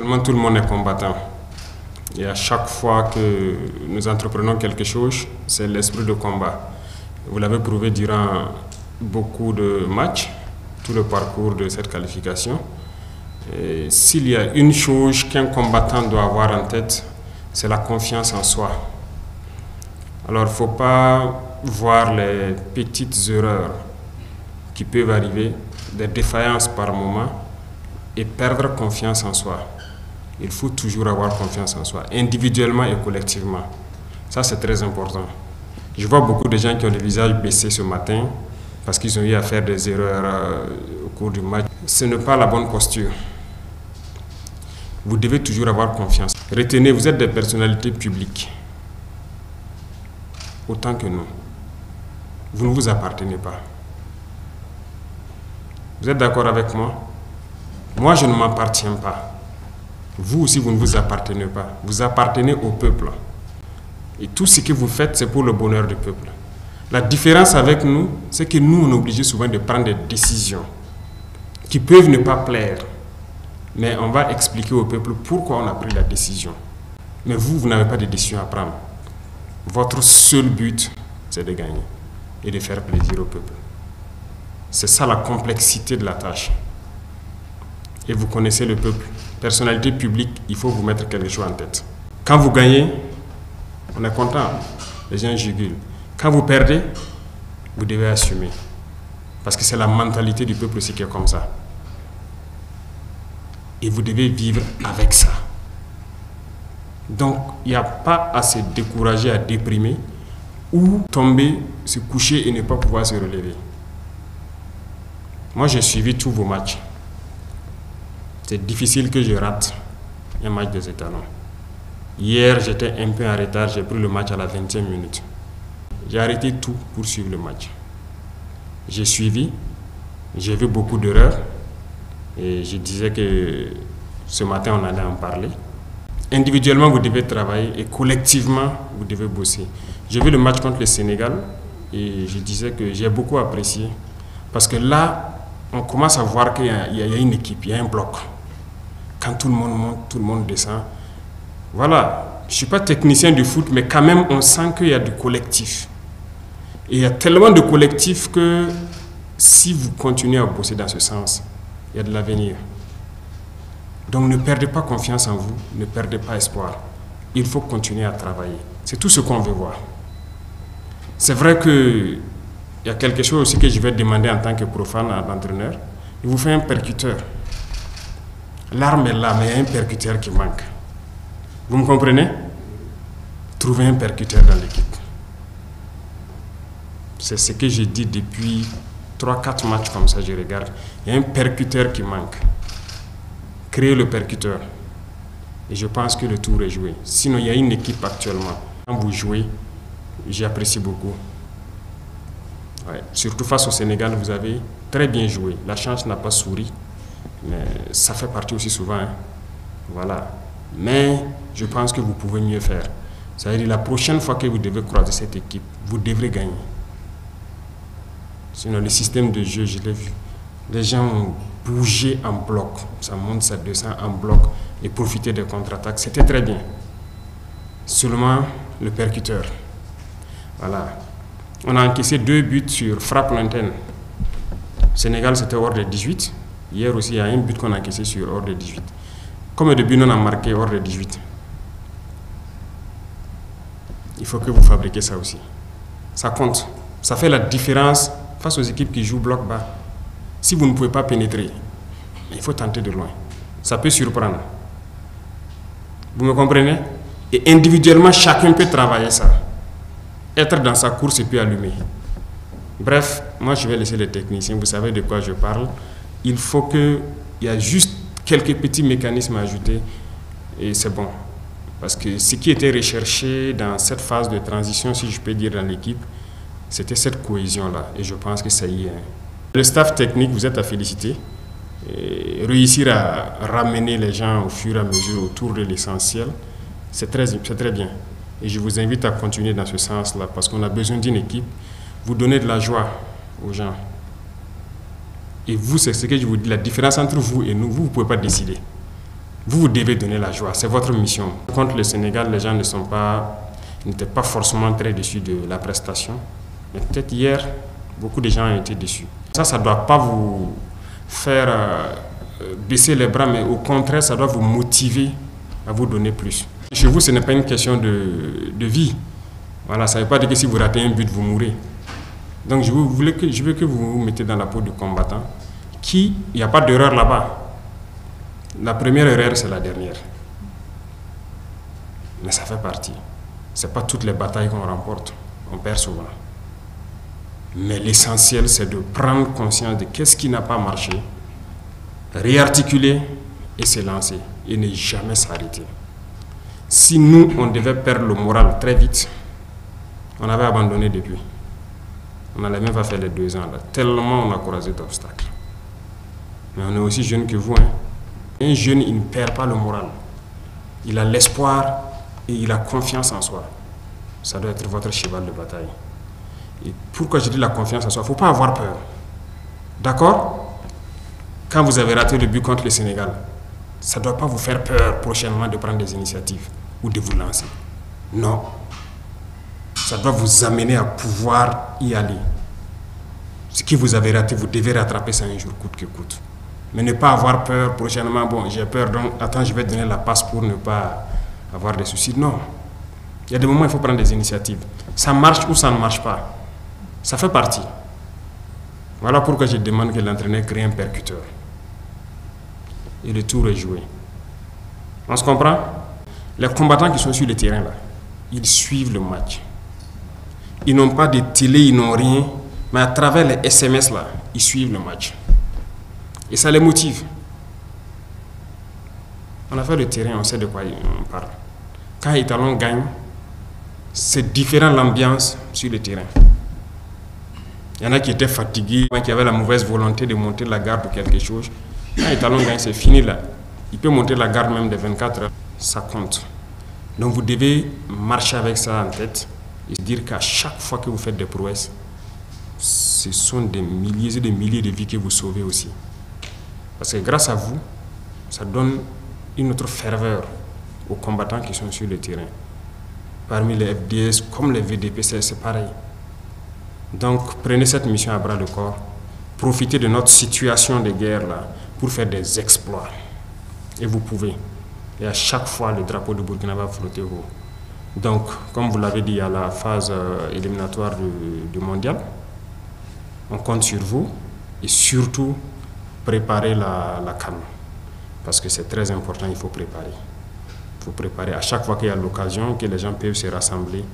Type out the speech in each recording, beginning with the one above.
Actuellement, tout le monde est combattant. Et à chaque fois que nous entreprenons quelque chose, c'est l'esprit de combat. Vous l'avez prouvé durant beaucoup de matchs, tout le parcours de cette qualification. S'il y a une chose qu'un combattant doit avoir en tête, c'est la confiance en soi. Alors, il ne faut pas voir les petites erreurs qui peuvent arriver, des défaillances par moment, et perdre confiance en soi. Il faut toujours avoir confiance en soi, individuellement et collectivement. Ça, c'est très important. Je vois beaucoup de gens qui ont le visage baissé ce matin parce qu'ils ont eu à faire des erreurs au cours du match. Ce n'est pas la bonne posture. Vous devez toujours avoir confiance. Retenez, vous êtes des personnalités publiques, autant que nous. Vous ne vous appartenez pas. Vous êtes d'accord avec moi? Moi, je ne m'appartiens pas. Vous aussi, vous ne vous appartenez pas. Vous appartenez au peuple. Et tout ce que vous faites, c'est pour le bonheur du peuple. La différence avec nous, c'est que nous, on est obligés souvent de prendre des décisions qui peuvent ne pas plaire. Mais on va expliquer au peuple pourquoi on a pris la décision. Mais vous, vous n'avez pas de décision à prendre. Votre seul but, c'est de gagner et de faire plaisir au peuple. C'est ça la complexité de la tâche. Et vous connaissez le peuple. Personnalité publique, il faut vous mettre quelque chose en tête. Quand vous gagnez, on est content, les gens jugulent. Quand vous perdez, vous devez assumer. Parce que c'est la mentalité du peuple aussi qui est comme ça. Et vous devez vivre avec ça. Donc, il n'y a pas à se décourager, à déprimer, ou tomber, se coucher et ne pas pouvoir se relever. Moi, j'ai suivi tous vos matchs. C'est difficile que je rate un match des étalons. Hier, j'étais un peu en retard, j'ai pris le match à la 20e minute. J'ai arrêté tout pour suivre le match. J'ai suivi, j'ai vu beaucoup d'erreurs et je disais que ce matin, on allait en parler. Individuellement, vous devez travailler et collectivement, vous devez bosser. J'ai vu le match contre le Sénégal et je disais que j'ai beaucoup apprécié parce que là, on commence à voir qu'il y a une équipe, il y a un bloc. Quand tout le monde monte, tout le monde descend. Voilà, je ne suis pas technicien du foot, mais quand même, on sent qu'il y a du collectif. Et il y a tellement de collectif que si vous continuez à bosser dans ce sens, il y a de l'avenir. Donc ne perdez pas confiance en vous, ne perdez pas espoir. Il faut continuer à travailler. C'est tout ce qu'on veut voir. C'est vrai qu'il y a quelque chose aussi que je vais demander en tant que profane à l'entraîneur. Il vous fait un percuteur. L'arme est là, mais il y a un percuteur qui manque. Vous me comprenez? Trouvez un percuteur dans l'équipe. C'est ce que je dis depuis 3-4 matchs comme ça, je regarde. Il y a un percuteur qui manque. Créez le percuteur. Et je pense que le tour est joué. Sinon, il y a une équipe actuellement. Quand vous jouez, j'apprécie beaucoup. Ouais. Surtout face au Sénégal, vous avez très bien joué. La chance n'a pas souri. Mais ça fait partie aussi souvent. Hein. Voilà. Mais je pense que vous pouvez mieux faire. Ça veut dire la prochaine fois que vous devez croiser cette équipe, vous devrez gagner. Sinon, le système de jeu, je l'ai vu. Les gens ont bougé en bloc. Ça monte, ça descend en bloc et profiter des contre-attaques. C'était très bien. Seulement le percuteur. Voilà. On a encaissé 2 buts sur frappe lointaine. Sénégal, c'était hors de 18. Hier aussi, il y a un but qu'on a encaissé sur hors de 18. Comme au début, on a marqué hors de 18. Il faut que vous fabriquiez ça aussi. Ça compte. Ça fait la différence face aux équipes qui jouent bloc bas. Si vous ne pouvez pas pénétrer, il faut tenter de loin. Ça peut surprendre. Vous me comprenez? Et individuellement, chacun peut travailler ça. Être dans sa course et puis allumer. Bref, moi je vais laisser les techniciens, vous savez de quoi je parle. Il faut qu'il y a juste quelques petits mécanismes à ajouter et c'est bon. Parce que ce qui était recherché dans cette phase de transition, si je peux dire, dans l'équipe, c'était cette cohésion-là. Et je pense que ça y est. Le staff technique, vous êtes à féliciter. Et réussir à ramener les gens au fur et à mesure autour de l'essentiel, c'est très bien. Et je vous invite à continuer dans ce sens-là parce qu'on a besoin d'une équipe. Vous donnez de la joie aux gens. Et vous, c'est ce que je vous dis, la différence entre vous et nous, vous ne pouvez pas décider. Vous devez donner la joie, c'est votre mission. Contre le Sénégal, les gens n'étaient pas forcément très déçus de la prestation. Mais peut-être hier, beaucoup de gens ont été déçus. Ça ne doit pas vous faire baisser les bras, mais au contraire, ça doit vous motiver à vous donner plus. Chez vous, ce n'est pas une question de vie. Voilà, ça ne veut pas dire que si vous ratez un but, vous mourrez. Donc je veux que vous vous mettez dans la peau du combattant. Il n'y a pas d'erreur là-bas. La première erreur, c'est la dernière. Mais ça fait partie. Ce n'est pas toutes les batailles qu'on remporte. On perd souvent. Mais l'essentiel, c'est de prendre conscience de qu'est-ce qui n'a pas marché, réarticuler et se lancer. Et ne jamais s'arrêter. Si nous, on devait perdre le moral très vite, on avait abandonné depuis. On n'allait même pas faire les 2 ans là. Tellement on a croisé d'obstacles. Mais on est aussi jeune que vous. Un jeune, il ne perd pas le moral. Il a l'espoir et il a confiance en soi. Ça doit être votre cheval de bataille. Et pourquoi je dis la confiance en soi? Il ne faut pas avoir peur. D'accord? Quand vous avez raté le but contre le Sénégal, ça ne doit pas vous faire peur prochainement de prendre des initiatives ou de vous lancer. Non. Ça doit vous amener à pouvoir y aller. Ce que vous avez raté, vous devez rattraper ça un jour, coûte que coûte. Mais ne pas avoir peur prochainement. Bon, j'ai peur, donc attends, je vais donner la passe pour ne pas avoir des soucis. Non. Il y a des moments où il faut prendre des initiatives. Ça marche ou ça ne marche pas. Ça fait partie. Voilà pourquoi je demande que l'entraîneur crée un percuteur. Et le tour est joué. On se comprend? Les combattants qui sont sur le terrain, là, ils suivent le match. Ils n'ont pas de télé, ils n'ont rien. Mais à travers les SMS, là, ils suivent le match. Et ça les motive. On a fait le terrain, on sait de quoi on parle. Quand Italon gagne, c'est différent l'ambiance sur le terrain. Il y en a qui étaient fatigués, qui avaient la mauvaise volonté de monter la garde ou quelque chose. Quand Italon gagne, c'est fini là. Il peut monter la garde même de 24 heures. Ça compte. Donc vous devez marcher avec ça en tête et se dire qu'à chaque fois que vous faites des prouesses, ce sont des milliers et des milliers de vies que vous sauvez aussi. Parce que grâce à vous, ça donne une autre ferveur aux combattants qui sont sur le terrain. Parmi les FDS comme les VDP, c'est pareil. Donc prenez cette mission à bras le corps. Profitez de notre situation de guerre là pour faire des exploits. Et vous pouvez. Et à chaque fois, le drapeau de Burkina va flotter haut. Donc, comme vous l'avez dit à la phase éliminatoire du mondial, on compte sur vous et surtout préparer la CAN. Parce que c'est très important, il faut préparer. Il faut préparer à chaque fois qu'il y a l'occasion, que les gens peuvent se rassembler, il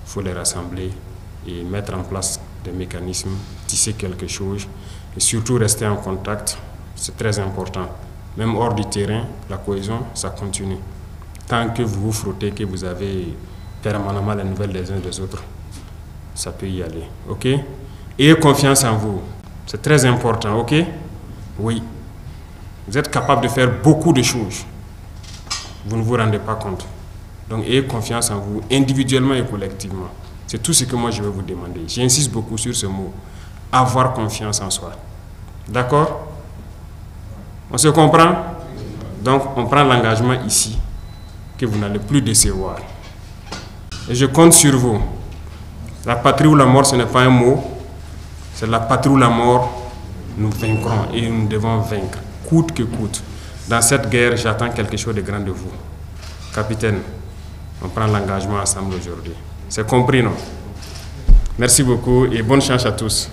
faut les rassembler et mettre en place des mécanismes, tisser quelque chose et surtout rester en contact, c'est très important. Même hors du terrain, la cohésion, ça continue. Tant que vous vous frottez, que vous avez permanemment les nouvelles des uns des autres, ça peut y aller. Ok? Ayez confiance en vous. C'est très important. Ok? Oui. Vous êtes capable de faire beaucoup de choses. Vous ne vous rendez pas compte. Donc, ayez confiance en vous, individuellement et collectivement. C'est tout ce que moi je vais vous demander. J'insiste beaucoup sur ce mot. Avoir confiance en soi. D'accord? On se comprend? Donc, on prend l'engagement ici que vous n'allez plus décevoir. Et je compte sur vous. La patrie ou la mort, ce n'est pas un mot. C'est la patrie ou la mort. Nous vaincrons et nous devons vaincre, coûte que coûte. Dans cette guerre, j'attends quelque chose de grand de vous. Capitaine, on prend l'engagement ensemble aujourd'hui. C'est compris, non? Merci beaucoup et bonne chance à tous.